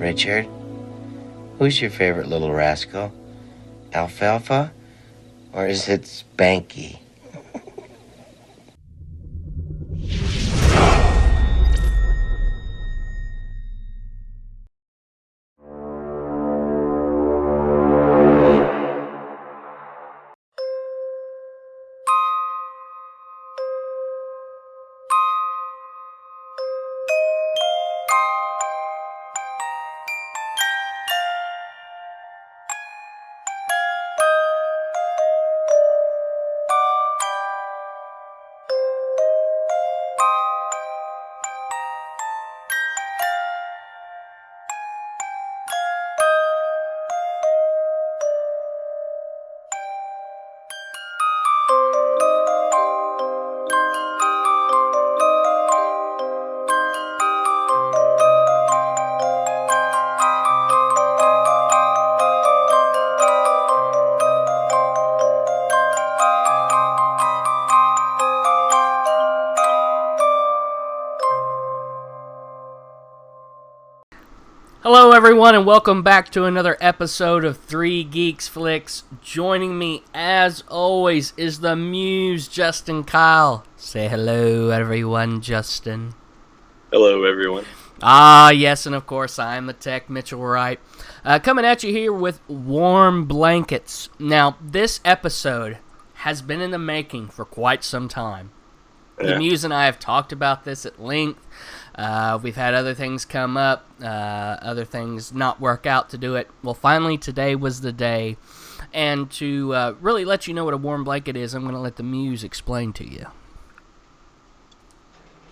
Richard, who's your favorite little rascal? Alfalfa? Or is it Spanky? Hello everyone and welcome back to another episode of 3 Geeks Flix. Joining me as always is the Muse, Justin Kyle. Say hello everyone, Justin. Hello everyone. Ah yes, and of course I'm the Tech, Mitchell Wright. Coming at you here with Warm Blankets. Now this episode has been in the making for quite some time. The Muse and I have talked about this at length. We've had other things come up, other things not work out to do it. Well, finally, today was the day. And to really let you know what a warm blanket is, I'm going to let the Muse explain to you.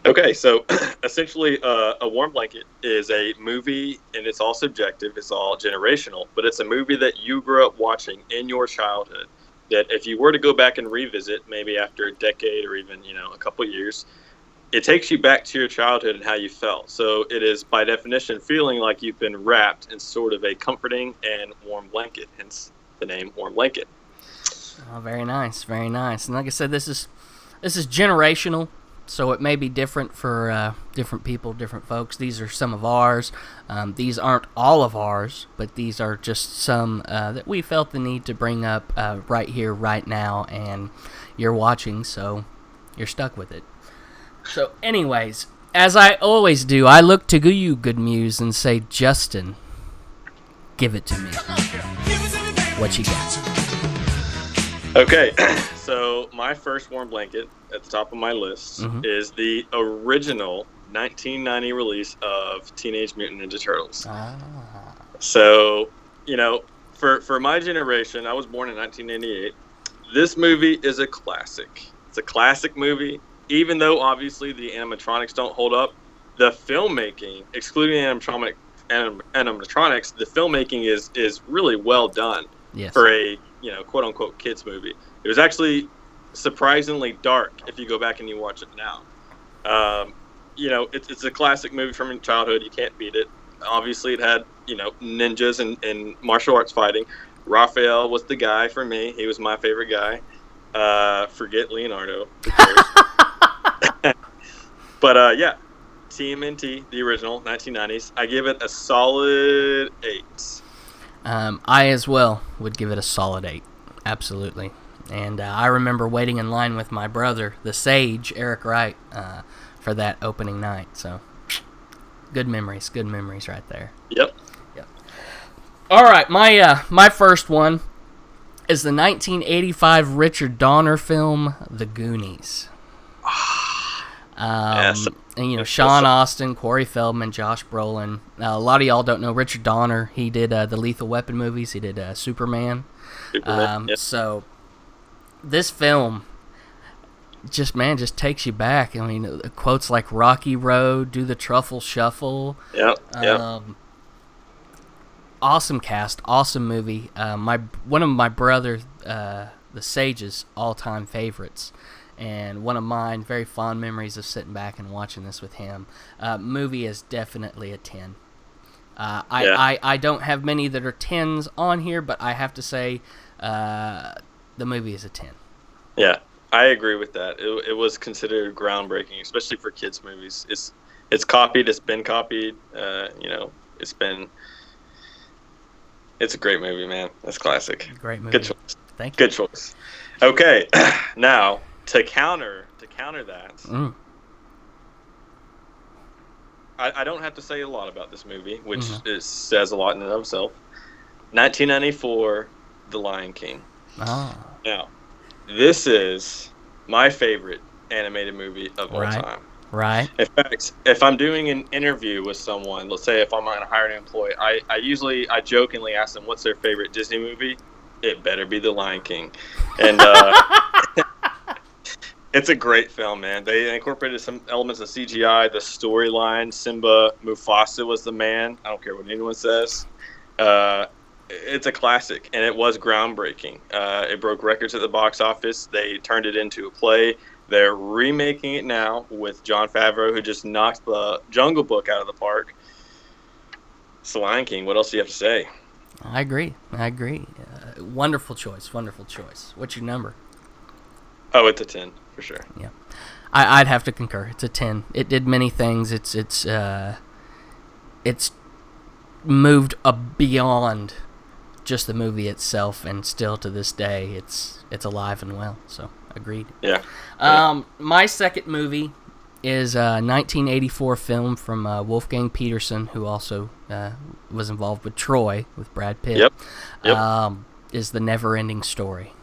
Okay, so essentially a warm blanket is a movie, and it's all subjective, it's all generational, but it's a movie that you grew up watching in your childhood that if you were to go back and revisit, maybe after a decade or even, a couple of years, it takes you back to your childhood and how you felt. So it is, by definition, feeling like you've been wrapped in sort of a comforting and warm blanket, hence the name Warm Blanket. Oh, very nice, very nice. And like I said, this is generational, so it may be different for different people, different folks. These are some of ours. These aren't all of ours, but these are just some that we felt the need to bring up right here, right now, and you're watching, so you're stuck with it. So anyways, as I always do, I look to you, good Muse, and say, Justin, give it to me. What you got? Okay, so my first warm blanket at the top of my list is the original 1990 release of Teenage Mutant Ninja Turtles. So, for my generation, I was born in 1998. This movie is a classic. It's a classic movie. Even though, obviously, the animatronics don't hold up, the filmmaking, excluding animatronics, the filmmaking is really well done for a, quote-unquote kids movie. It was actually surprisingly dark if you go back and you watch it now. It's a classic movie from your childhood. You can't beat it. Obviously, it had, ninjas and martial arts fighting. Raphael was the guy for me. He was my favorite guy. Forget Leonardo, of course. But TMNT, the original, 1990s, I give it a solid 8. I as well would give it a solid 8, absolutely. And I remember waiting in line with my brother, the Sage, Eric Wright, for that opening night. So, good memories right there. Yep. All right, my first one is the 1985 Richard Donner film, The Goonies. Yes. And Sean Austin, Corey Feldman, Josh Brolin. A lot of y'all don't know Richard Donner. He did the Lethal Weapon movies. He did Superman. Yep. So this film just takes you back. I mean, quotes like Rocky Road, Do the Truffle Shuffle. Yep. Awesome cast, awesome movie. One of my brother, the Sage's all-time favorites. And one of mine, very fond memories of sitting back and watching this with him. Movie is definitely a 10. I don't have many that are 10s on here, but I have to say the movie is a 10. Yeah, I agree with that. It was considered groundbreaking, especially for kids' movies. It's copied. It's been copied. It's a great movie, man. That's classic. Great movie. Good choice. Thank you. Good choice. Okay, now to counter that, I don't have to say a lot about this movie, which says a lot in and of itself. 1994, The Lion King. Oh. Now, this is my favorite animated movie of all time. Right. In fact, if I'm doing an interview with someone, let's say if I'm going to hire an employee, I jokingly ask them what's their favorite Disney movie. It better be The Lion King, and it's a great film, man. They incorporated some elements of CGI, the storyline. Simba, Mufasa was the man. I don't care what anyone says. It's a classic, and it was groundbreaking. It broke records at the box office. They turned it into a play. They're remaking it now with Jon Favreau, who just knocked the Jungle Book out of the park. It's The Lion King. What else do you have to say? I agree. Wonderful choice. What's your number? Oh, it's a 10 for sure. Yeah, I'd have to concur. It's a 10. It did many things. It's moved beyond just the movie itself, and still to this day, it's alive and well. So agreed. Yeah. My second movie is a 1984 film from Wolfgang Peterson, who also was involved with Troy with Brad Pitt. Yep. Is The Never-Ending Story.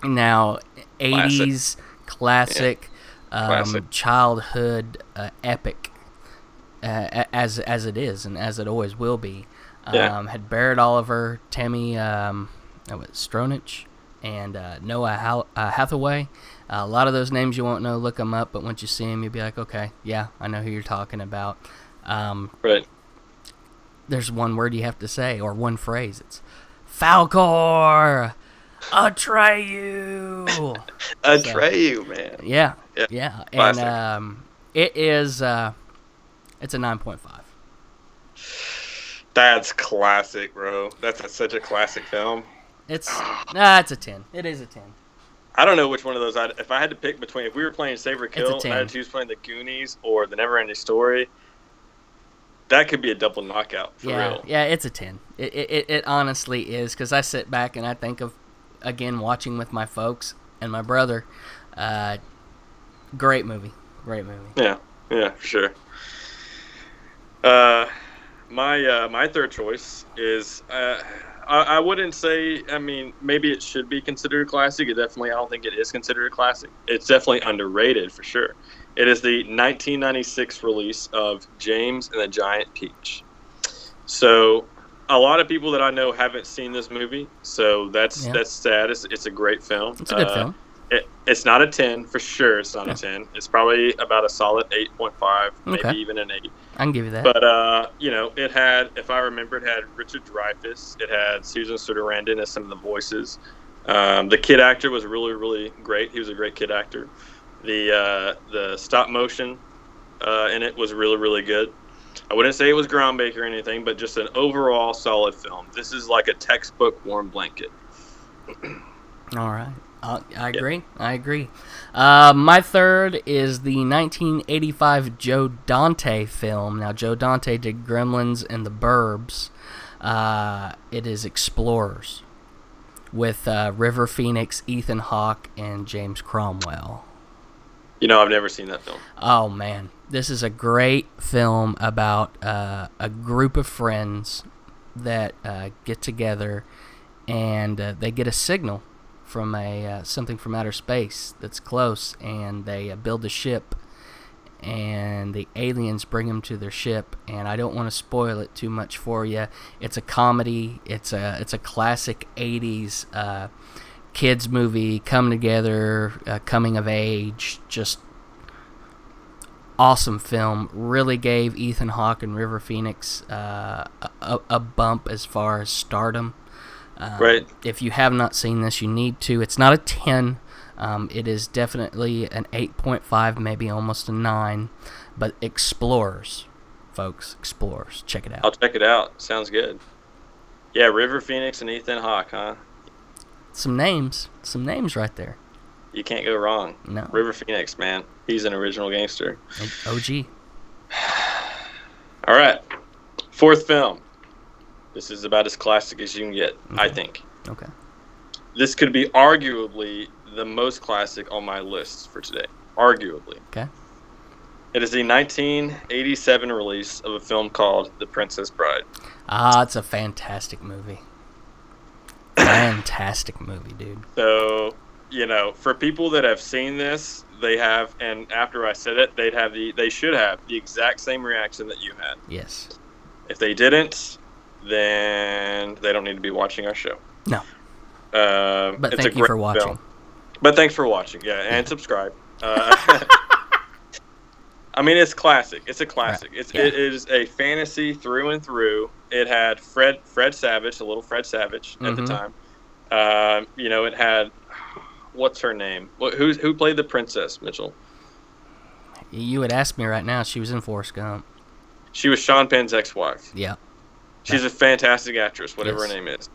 Now, 80s classic. Childhood epic, as it is and as it always will be. Had Barrett Oliver, Tammy Stronach, and Noah Hathaway. A lot of those names you won't know. Look them up, but once you see them, you'll be like, okay, yeah, I know who you're talking about. Right. There's one word you have to say, or one phrase. It's Falcor Atreyu. Atreyu, man. Yeah. Classic. And it is. It's a 9.5. That's classic, bro. That's such a classic film. It's a 10. It is a 10. I don't know which one of those. If I had to pick between, if we were playing Save or Kill, It's a and I had to choose between The Goonies or The Never-Ending Story, that could be a double knockout for real. Yeah, it's a 10. It honestly is, because I sit back and I think of, again, watching with my folks and my brother. Great movie. Yeah, for sure. My third choice is I wouldn't say. I mean, maybe it should be considered a classic. I don't think it is considered a classic. It's definitely underrated for sure. It is the 1996 release of James and the Giant Peach. So, a lot of people that I know haven't seen this movie. So that's sad. It's a great film. It's a good film. It's not a 10 for sure. It's not a 10. It's probably about a solid 8.5, maybe even an 8. I can give you that. But it had, if I remember, it had Richard Dreyfuss. It had Susan Sarandon as some of the voices. The kid actor was really, really great. He was a great kid actor. The stop motion in it was really, really good. I wouldn't say it was groundbreaking or anything, but just an overall solid film. This is like a textbook warm blanket. All right. I agree. My third is the 1985 Joe Dante film. Now, Joe Dante did Gremlins and The Burbs. It is Explorers with River Phoenix, Ethan Hawke, and James Cromwell. I've never seen that film. Oh, man. This is a great film about a group of friends that get together, and they get a signal from something from outer space that's close, and they build a ship, and the aliens bring them to their ship. And I don't want to spoil it too much for you. It's a comedy. It's a classic 80s kids movie, come together, coming of age, just awesome film. Really gave Ethan Hawke and River Phoenix a bump as far as stardom. Right. If you have not seen this, you need to. It's not a 10. It is definitely an 8.5, maybe almost a 9. But Explorers, folks. Explorers. Check it out. I'll check it out. Sounds good. Yeah, River Phoenix and Ethan Hawke, huh? Some names right there. You can't go wrong. No. River Phoenix, man. He's an original gangster. OG. All right. Fourth film. This is about as classic as you can get, I think. Okay. This could be arguably the most classic on my list for today. Arguably. Okay. It is the 1987 release of a film called The Princess Bride. Ah, it's a fantastic movie. Fantastic movie, dude. So, for people that have seen this, they have, and after I said it, they should have the exact same reaction that you had. Yes. If they didn't, then they don't need to be watching our show. No. But it's thank you for watching. Film. But thanks for watching, and subscribe. I mean, it's classic. It's a classic. Right. It is a fantasy through and through. It had Fred Savage, a little Fred Savage at the time. It had, what's her name? Who played the princess, Mitchell? You would ask me right now. She was in Forrest Gump. She was Sean Penn's ex-wife. Yeah. She's a fantastic actress, whatever her Yes. name is.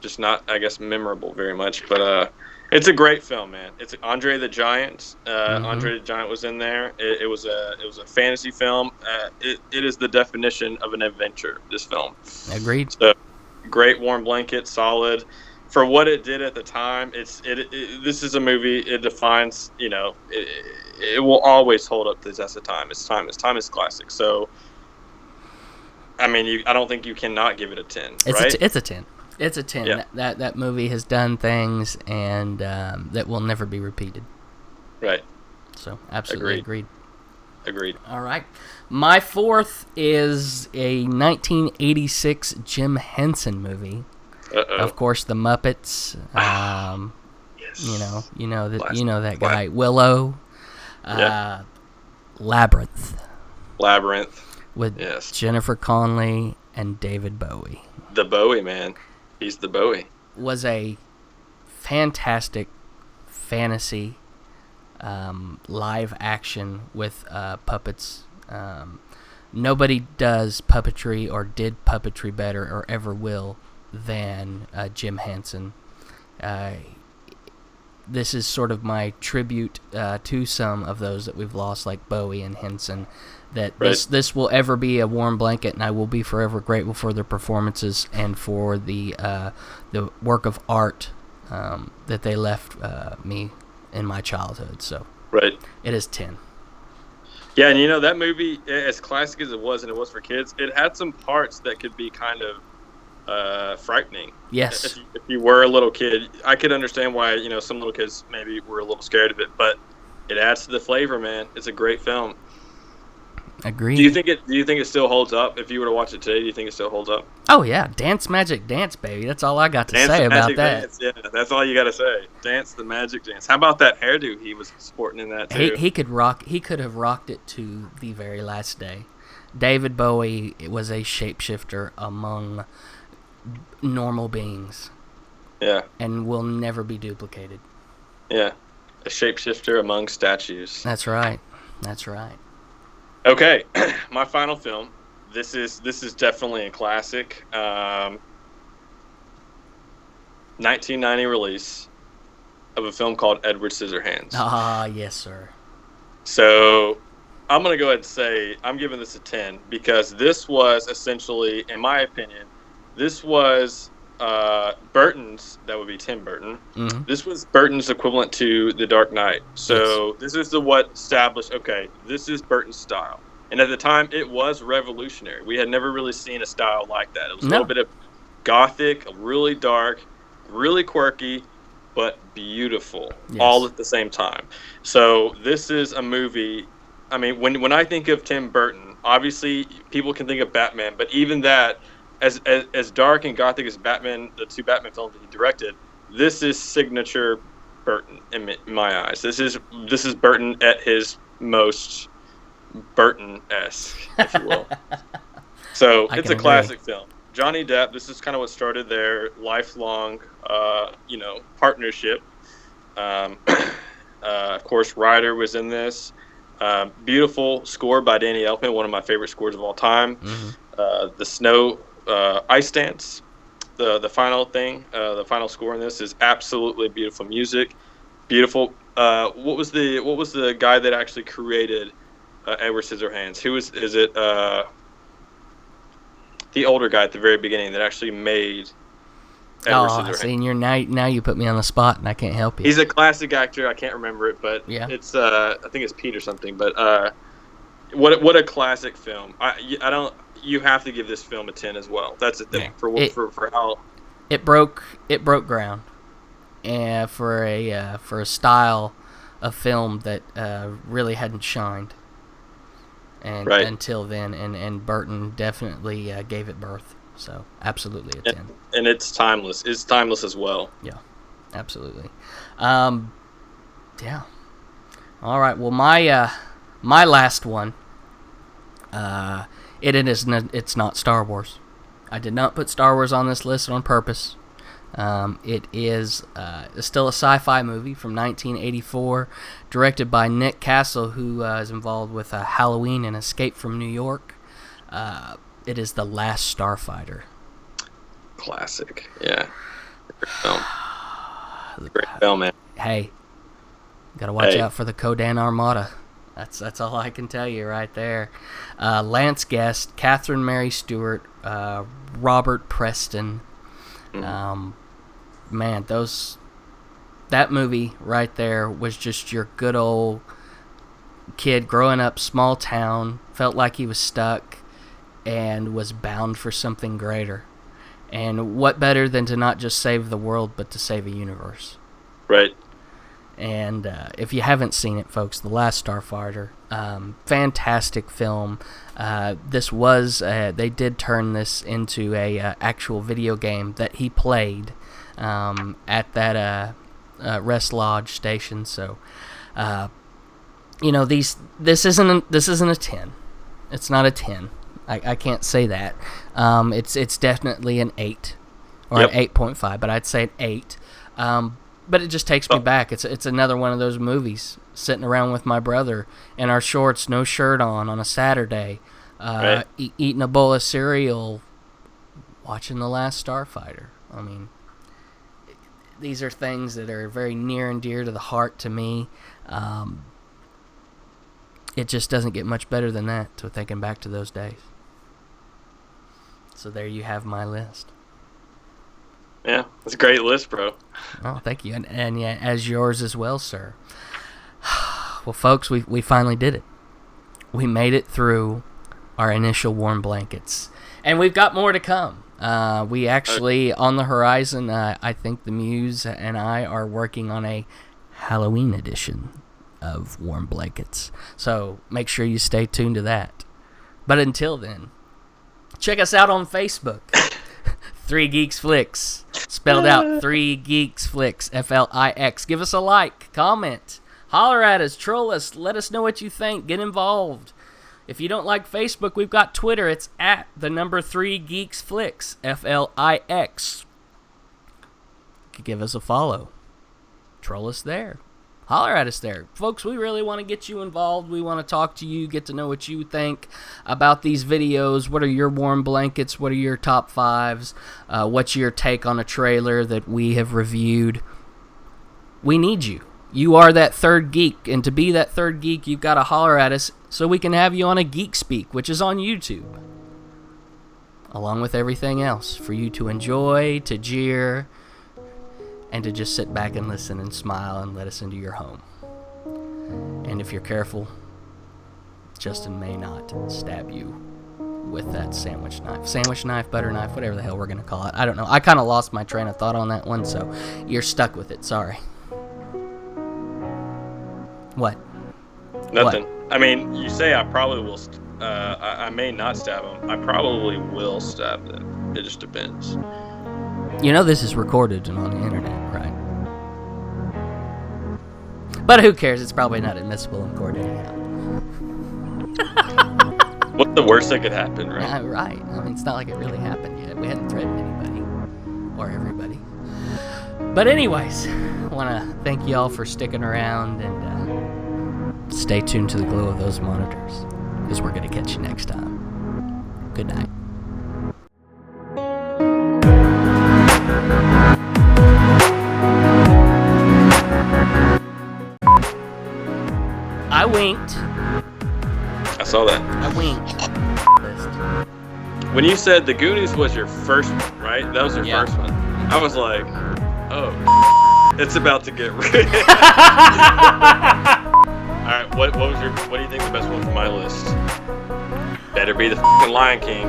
Just not, I guess, memorable very much, but it's a great film, man. It's Andre the Giant. Andre the Giant was in there. It was a fantasy film. It is the definition of an adventure. This film. Agreed. So, great warm blanket, solid. For what it did at the time, this is a movie. It defines. It will always hold up to the test of time. It's timeless classic. So, I mean, I don't think you cannot give it a 10. Right? It's a 10. It's a 10. Yeah. That movie has done things and that will never be repeated. Right. So, absolutely agreed. All right. My fourth is a 1986 Jim Henson movie. Uh-oh. Of course, The Muppets. Yes. You know that Classic. guy, Willow. Labyrinth with Yes. Jennifer Connelly and David Bowie. The Bowie, man. He's the Bowie. Was a fantastic fantasy live action with puppets. Nobody does puppetry or did puppetry better or ever will than Jim Henson. This is sort of my tribute to some of those that we've lost, like Bowie and Henson. That this will ever be a warm blanket, and I will be forever grateful for their performances and for the work of art that they left me in my childhood. So it is 10. Yeah, and that movie, as classic as it was, and it was for kids, it had some parts that could be kind of frightening. Yes. If you were a little kid, I could understand why some little kids maybe were a little scared of it, but it adds to the flavor, man. It's a great film. Agreed. Do you think it still holds up? If you were to watch it today, do you think it still holds up? Oh yeah, Dance Magic Dance, baby. That's all I got to say about that. Dance. Yeah, that's all you got to say. Dance the magic dance. How about that hairdo he was sporting in that too? He could have rocked it to the very last day. David Bowie was a shapeshifter among normal beings. Yeah. And will never be duplicated. Yeah. A shapeshifter among statues. That's right. Okay, my final film. This is definitely a classic. 1990 release of a film called Edward Scissorhands. Ah, yes, sir. So I'm going to go ahead and say I'm giving this a 10 because this was essentially, in my opinion, this was Burton's, that would be Tim Burton. Mm-hmm. This was Burton's equivalent to The Dark Knight. So This is what established, okay, this is Burton's style. And at the time, it was revolutionary. We had never really seen a style like that. It was a little bit of gothic, really dark, really quirky, but beautiful, all at the same time. So this is a movie, I mean, when I think of Tim Burton, obviously people can think of Batman, but even that, as dark and gothic as Batman, the two Batman films that he directed, this is signature Burton in my eyes. This is Burton at his most Burton-esque, if you will. So it's a classic film. Johnny Depp, this is kind of what started their lifelong, partnership. Of course, Ryder was in this. Beautiful score by Danny Elfman, one of my favorite scores of all time. Mm-hmm. The snow ice dance, the final thing, the final score in this is absolutely beautiful music. Beautiful. What was the guy that actually created Edward Scissorhands? Is it? the older guy at the very beginning that actually made Edward Scissorhands. See, now you put me on the spot, and I can't help you. He's a classic actor. I can't remember it, but it's I think it's Pete or something. But what a classic film. You have to give this film a 10 as well. That's the thing for how it broke ground, and for a style of film that really hadn't shined, and until then, and Burton definitely gave it birth. So absolutely a 10. And it's timeless. It's timeless as well. Yeah, absolutely. Yeah. All right. Well, my last one. It's not Star Wars. I did not put Star Wars on this list on purpose. It is still a sci-fi movie from 1984, directed by Nick Castle, who is involved with Halloween and Escape from New York. It is The Last Starfighter. Classic, yeah. Great film. Great film, man. Hey, gotta watch out for the Kodan Armada. That's all I can tell you right there. Lance Guest, Catherine Mary Stewart, Robert Preston. Mm-hmm. Man, that movie right there was just your good old kid growing up, small town, felt like he was stuck and was bound for something greater. And what better than to not just save the world, but to save a universe? Right. And if you haven't seen it, folks, The Last Starfighter, fantastic film. This was they did turn this into a actual video game that he played at that Rest Lodge station. So, this isn't a 10. It's not a 10. I can't say that. It's definitely an 8 or an 8.5, but I'd say an 8. But it just takes me back. It's another one of those movies, sitting around with my brother in our shorts, no shirt on a Saturday, eating a bowl of cereal, watching The Last Starfighter. I mean, these are things that are very near and dear to the heart to me. It just doesn't get much better than that, so thinking back to those days. So there you have my list. Yeah, it's a great list, bro. Oh, thank you. And yeah, as yours as well, sir. Well, folks, we finally did it. We made it through our initial warm blankets. And we've got more to come. We actually, on the horizon, I think the Muse and I are working on a Halloween edition of warm blankets. So make sure you stay tuned to that. But until then, check us out on Facebook. 3 Geeks Flix. Spelled out 3 Geeks Flix. Flix. Give us a like, comment, holler at us, troll us, let us know what you think, get involved. If you don't like Facebook, we've got Twitter. It's at the number 3 Geeks Flix. Flix. You could give us a follow. Troll us there. Holler at us there. Folks, we really want to get you involved. We want to talk to you, get to know what you think about these videos. What are your warm blankets? What are your top 5s? What's your take on a trailer that we have reviewed? We need you. You are that third geek, and to be that third geek, you've got to holler at us so we can have you on a Geek Speak, which is on YouTube, along with everything else for you to enjoy, to jeer, and to just sit back and listen and smile and let us into your home. And if you're careful, Justin may not stab you with that sandwich knife, butter knife, whatever the hell we're going to call it. I don't know. I kind of lost my train of thought on that one, so you're stuck with it. Sorry. What? Nothing. What? I mean, you say I probably will. I may not stab them. I probably will stab them. It just depends. You know this is recorded and on the internet, right? But who cares? It's probably not admissible in court anyhow. What's the worst that could happen, right? Yeah, right. I mean, it's not like it really happened yet. We hadn't threatened anybody or everybody. But anyways, I want to thank you all for sticking around and stay tuned to the glow of those monitors, because we're going to catch you next time. Good night. I winked. I saw that. I winked. When you said the Goonies was your first one, right? That was your first one. I was like, oh, it's about to get real. All right, what do you think the best one from my list? Better be the fucking Lion King.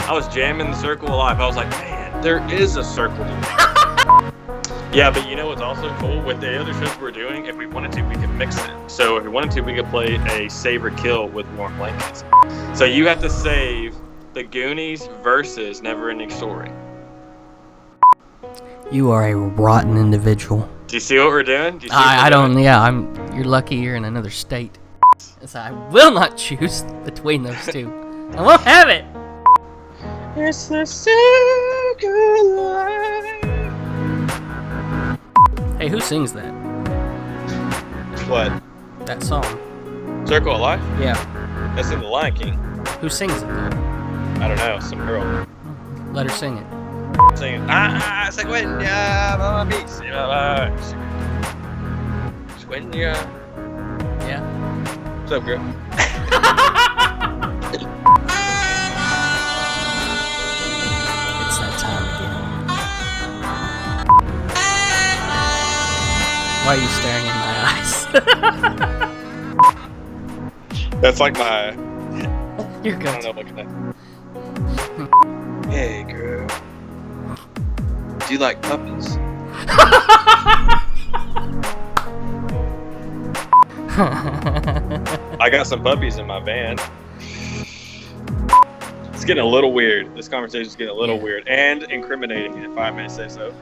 I was jamming the Circle of Life. I was like, man, there is a circle to it. Yeah, but you know what's also cool? With the other shows we're doing, if we wanted to, we could mix it. So if we wanted to, we could play a save or kill with warm blankets. So you have to save the Goonies versus Neverending Story. You are a rotten individual. Do you see what we're doing? Do you see I don't. Yeah, you're lucky you're in another state. So I will not choose between those two. I won't have it. It's the circle life. Hey, who sings that? What? That song. Circle of Life? Yeah. That's in the Lion King. Who sings it though? I don't know. Some girl. Let her sing it. Singing. Sequoia, mama, Sequoia. Yeah. What's up, girl? It's that time again. Why are you staring in my eyes? That's like my. You're good. I don't know what can I. Hey, girl. Do you like puppies? I got some puppies in my van. It's getting a little weird. This conversation is getting a little weird and incriminating, if I may say so.